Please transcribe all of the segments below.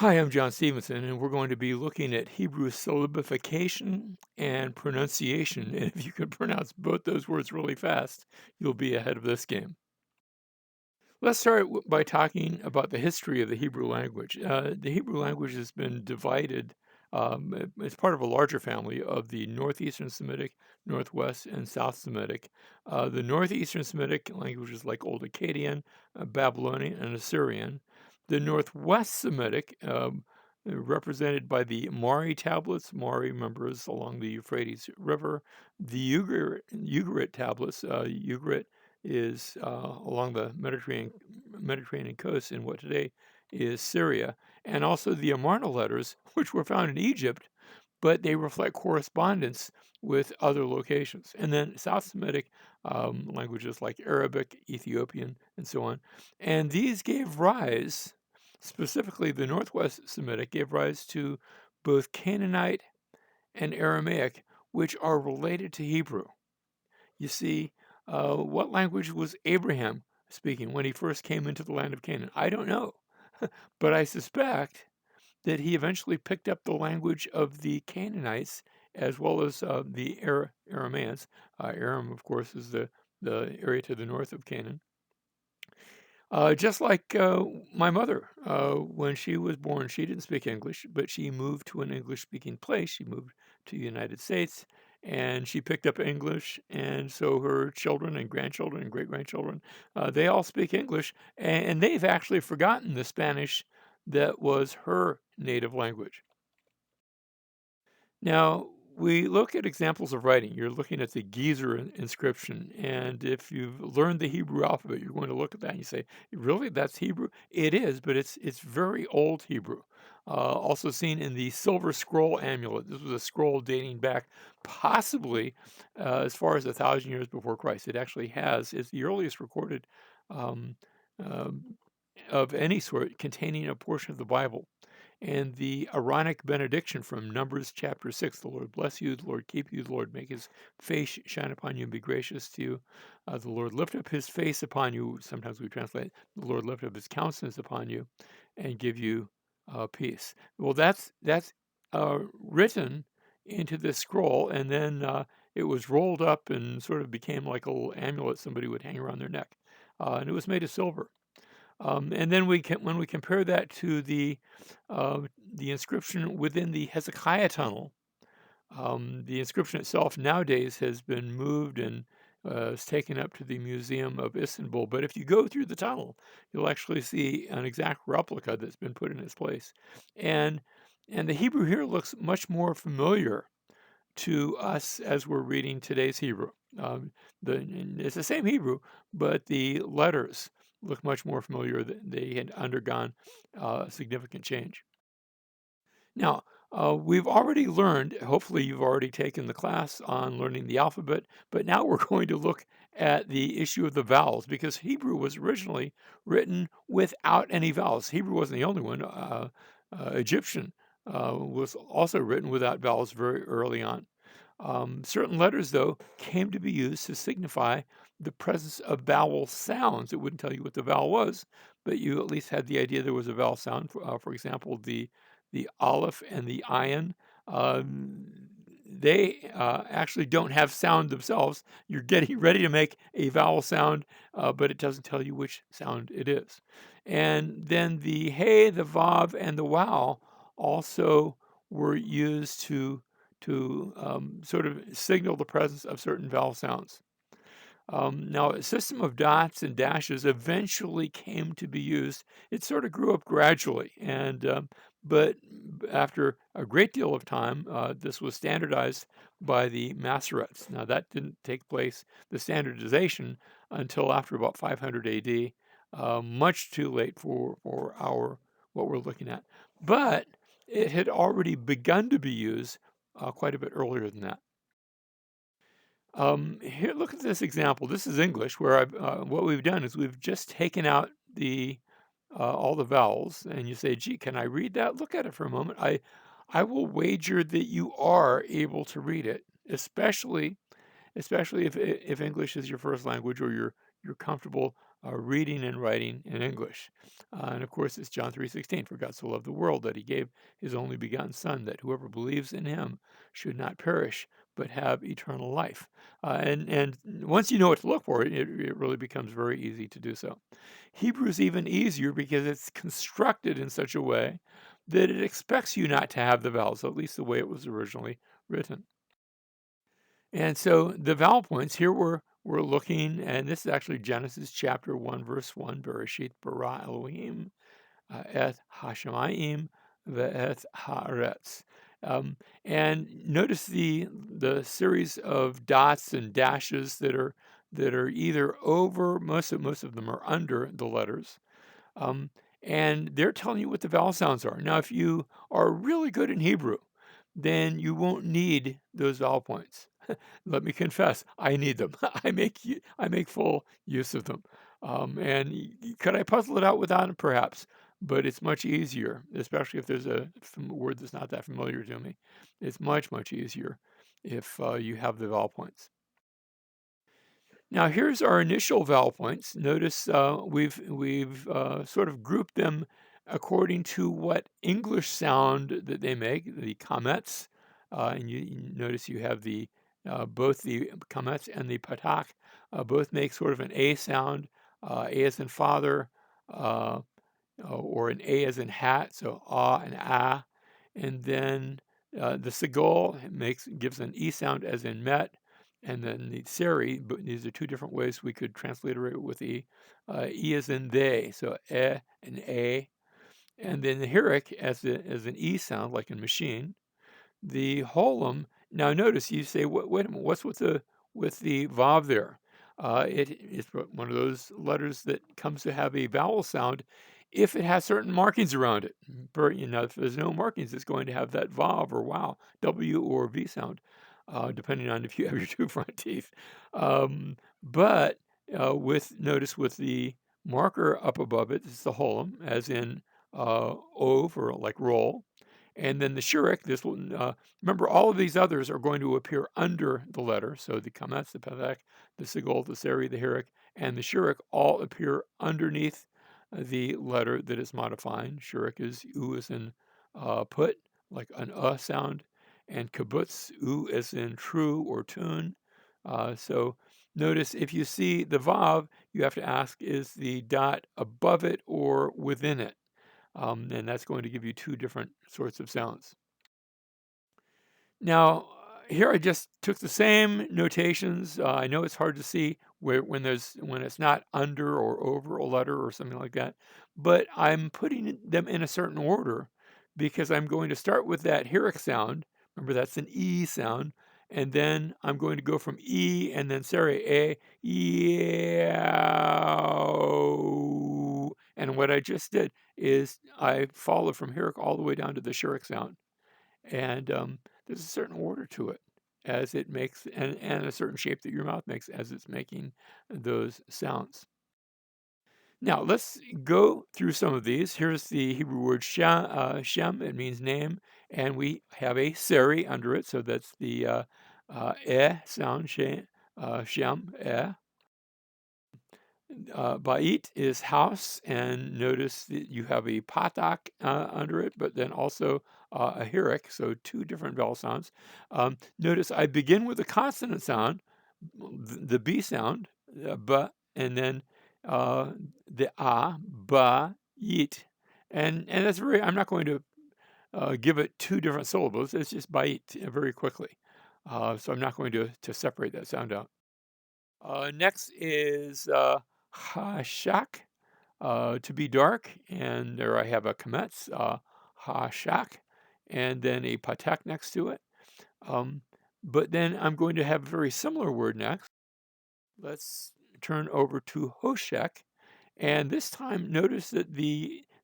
Hi, I'm John Stevenson, and we're going to be looking at Hebrew syllabification and pronunciation. And if you can pronounce both those words really fast, you'll be ahead of this game. Let's start by talking about the history of the Hebrew language. The Hebrew language has been divided. It's part of a larger family of the Northeastern Semitic, Northwest, and South Semitic. The Northeastern Semitic languages like Old Akkadian, Babylonian, and Assyrian. The Northwest Semitic, represented by the Mari tablets. Mari, remember, is along the Euphrates River. The Ugarit tablets. Ugarit is along the Mediterranean coast in what today is Syria, and also the Amarna letters, which were found in Egypt, but they reflect correspondence with other locations. And then South Semitic languages like Arabic, Ethiopian, and so on. And these gave rise, specifically the Northwest Semitic, gave rise to both Canaanite and Aramaic, which are related to Hebrew. You see, what language was Abraham speaking when he first came into the land of Canaan? I don't know, but I suspect that he eventually picked up the language of the Canaanites as well as the Aramaeans. Aram, of course, is the area to the north of Canaan. Just like my mother, when she was born, she didn't speak English, but she moved to an English speaking place. She moved to the United States and she picked up English. And so her children and grandchildren and great grandchildren, they all speak English. And they've actually forgotten the Spanish that was her native language. Now, we look at examples of writing. You're looking at the Gezer inscription, and if you've learned the Hebrew alphabet, you're going to look at that and you say, "Really, that's Hebrew?" It is, but it's very old Hebrew. Also seen in the silver scroll amulet. This was a scroll dating back possibly as far as 1,000 years before Christ. It actually has. It's the earliest recorded um, um, of any sort containing a portion of the Bible. And the Aaronic benediction from Numbers chapter 6, the Lord bless you, the Lord keep you, the Lord make his face shine upon you and be gracious to you. The Lord lift up his face upon you. Sometimes we translate, the Lord lift up his countenance upon you and give you peace. Well, that's written into this scroll, and then it was rolled up and sort of became like a little amulet somebody would hang around their neck. And it was made of silver. And then when we compare that to the inscription within the Hezekiah tunnel, the inscription itself nowadays has been moved and is taken up to the Museum of Istanbul. But if you go through the tunnel, you'll actually see an exact replica that's been put in its place, and and the Hebrew here looks much more familiar to us as we're reading today's Hebrew. It's the same Hebrew, but the letters look much more familiar. They had undergone significant change. Now, we've already learned, hopefully, you've already taken the class on learning the alphabet, but now we're going to look at the issue of the vowels because Hebrew was originally written without any vowels. Hebrew wasn't the only one. Egyptian was also written without vowels very early on. Certain letters, though, came to be used to signify the presence of vowel sounds. It wouldn't tell you what the vowel was, but you at least had the idea there was a vowel sound. For example, the aleph and the ayin. They actually don't have sound themselves. You're getting ready to make a vowel sound, but it doesn't tell you which sound it is. And then the hey, the vav, and the wow also were used to sort of signal the presence of certain vowel sounds. Now, a system of dots and dashes eventually came to be used. It sort of grew up gradually, and but after a great deal of time, this was standardized by the Masoretes. Now, that didn't take place, the standardization, until after about 500 AD, much too late for our what we're looking at. But it had already begun to be used quite a bit earlier than that. Here, look at this example. This is English, where what we've done is we've just taken out the all the vowels, and you say, "Gee, can I read that?" Look at it for a moment. I will wager that you are able to read it, especially if English is your first language or you're comfortable reading and writing in English. And of course, it's John 3:16, for God so loved the world that he gave his only begotten Son, that whoever believes in him should not perish, but have eternal life. And once you know what to look for, it really becomes very easy to do so. Hebrew is even easier because it's constructed in such a way that it expects you not to have the vowels, at least the way it was originally written. And so the vowel points here we're looking, and this is actually Genesis chapter 1, verse 1, Bereshit bara Elohim et hashemayim ve'et haaretz. And notice the series of dots and dashes that are either over, most of them are under the letters, um, and they're telling you what the vowel sounds are. Now, if you are really good in Hebrew, then you won't need those vowel points. Let me confess, I need them. I make full use of them. And could I puzzle it out without them? Perhaps, but it's much easier, especially if there's a word that's not that familiar to me. It's much easier if you have the vowel points. Now here's our initial vowel points. Notice we've sort of grouped them according to what English sound that they make, the comets, and you notice you have the both the comets and the patak both make sort of an A sound, A as in father, uh, or an A as in hat, so ah and ah, and then the Segol gives an E sound as in met, and then the Seri, but these are two different ways we could transliterate it with E as in they, so and A, and then the Hirik as an E sound, like in machine. The holum. Now notice you say, wait a minute, what's with the vav there? It is one of those letters that comes to have a vowel sound if it has certain markings around it. If there's no markings, it's going to have that vav or wow, W or V sound, depending on if you have your two front teeth. But notice with the marker up above it, it's the holum, as in ove or like roll. And then the Shurik, this one, remember all of these others are going to appear under the letter. So the Kametz, the Pathak, the Sigol, the Seri, the Hirik, and the Shurik all appear underneath the letter that is modifying. Shurik is U as in put, like an sound, and Kibbutz, U as in true or tune. So notice if you see the Vav, you have to ask, is the dot above it or within it? And that's going to give you two different sorts of sounds. Now, here I just took the same notations. I know it's hard to see when it's not under or over a letter or something like that, but I'm putting them in a certain order because I'm going to start with that Hirik sound. Remember, that's an E sound. And then I'm going to go from E and then Seri A, yeah. And what I just did is I followed from Hirik all the way down to the Shurik sound. And there's a certain order to it as it makes, and a certain shape that your mouth makes as it's making those sounds. Now, let's go through some of these. Here's the Hebrew word shem. It means name, and we have a seri under it, so that's the sound, shem, eh. Bait is house, and notice that you have a patak under it, but then also a hirik, so two different vowel sounds. Notice I begin with a consonant sound, the B sound, ba, and then the a, ba, yit. And that's I'm not going to give it two different syllables, it's just bait very quickly. So I'm not going to separate that sound out. Next is Hashak, to be dark, and there I have a kametz, Hashak, and then a patek next to it. Um, but then I'm going to have a very similar word next. Let's turn over to Hoshek, and this time, notice that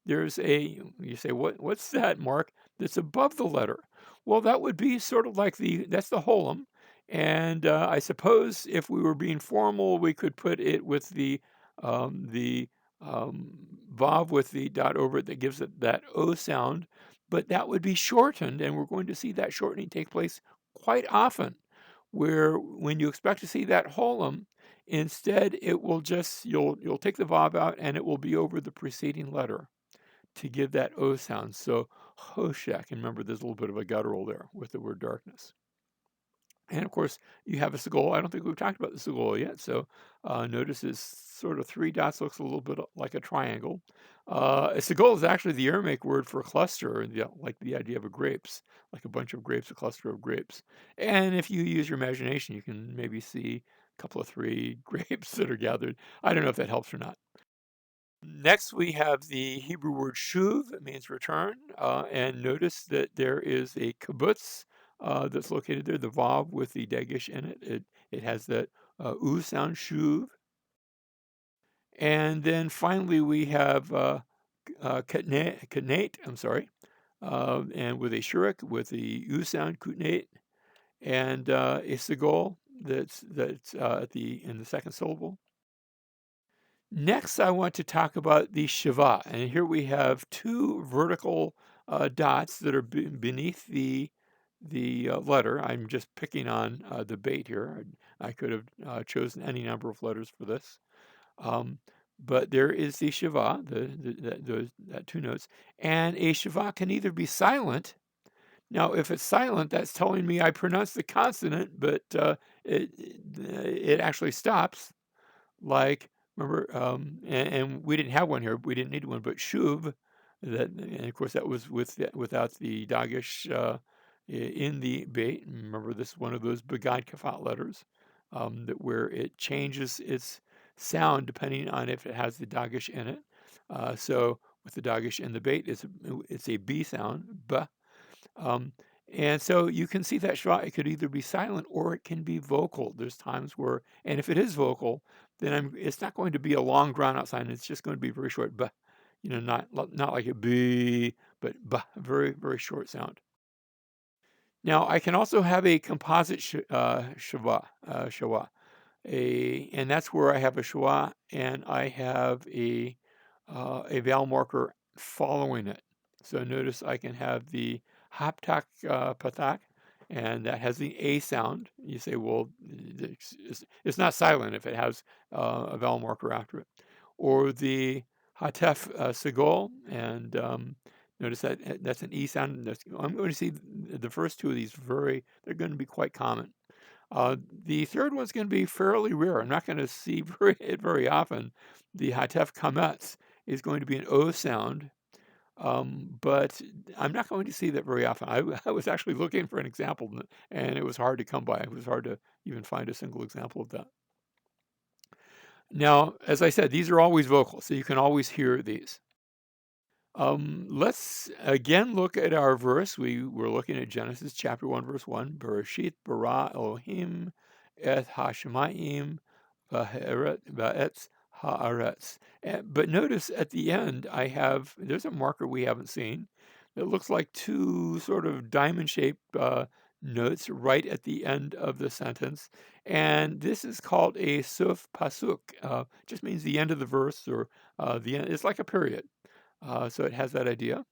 there's you say, what's that mark that's above the letter? Well, that would be sort of like that's the holum. And I suppose if we were being formal, we could put it with the um, vav with the dot over it that gives it that O sound, but that would be shortened, and we're going to see that shortening take place quite often, where when you expect to see that holum, Instead, it will just you'll take the vav out, and it will be over the preceding letter to give that O sound. So Hoshek, and remember there's a little bit of a guttural there with the word darkness. And of course, you have a segol. I don't think we've talked about the segol yet. So notice it's sort of three dots, looks a little bit like a triangle. A segol is actually the Aramaic word for a cluster, like the idea of a grapes, like a bunch of grapes, a cluster of grapes. And if you use your imagination, you can maybe see a couple of three grapes that are gathered. I don't know if that helps or not. Next, we have the Hebrew word shuv, it means return. And notice that there is a kibbutz that's located there, the vav with the dagesh in it. It has that u sound, shuv. And then finally, we have katnate, I'm sorry, and with a shurik, with the u sound, kutnate, and a segol that's at in the second syllable. Next, I want to talk about the Shiva, and here we have two vertical dots that are beneath the letter. I'm just picking on the bait here. I could have chosen any number of letters for this, um, but there is the Shiva, that two notes, and a Shiva can either be silent. Now, if it's silent, that's telling me I pronounced the consonant, but it actually stops. Like, remember, and we didn't have one here, we didn't need one, but shuv, and of course that was without the dagesh in the bait. Remember, this is one of those begad kafat letters that where it changes its sound depending on if it has the dagesh in it. So with the dagesh in the bait, it's a B sound, b. Um, and so you can see that schwa, it could either be silent or it can be vocal. There's times where, and if it is vocal, then it's not going to be a long drawn out sound. It's just going to be very short, but not like a b, but very very short sound. Now I can also have a composite shawa, and that's where I have a schwa and I have a vowel marker following it. So notice I can have the haptak patak, and that has the a sound. You say, well, it's not silent if it has a vowel marker after it, or the hatef segol, and notice that that's an e sound. I'm going to see the first two of these they're going to be quite common. The third one's going to be fairly rare. I'm not going to see it very often. The Hatef Kametz is going to be an O sound, but I'm not going to see that very often. I was actually looking for an example, and it was hard to come by. It was hard to even find a single example of that. Now, as I said, these are always vocal, so you can always hear these. Let's again look at our verse. We were looking at Genesis chapter 1, verse 1. Bereshit bara Elohim et hashemayim va'etz haaretz. But notice at the end, there's a marker we haven't seen. It looks like two sort of diamond-shaped notes right at the end of the sentence. And this is called a suf pasuk. Just means the end of the verse or the end. It's like a period. So it has that idea.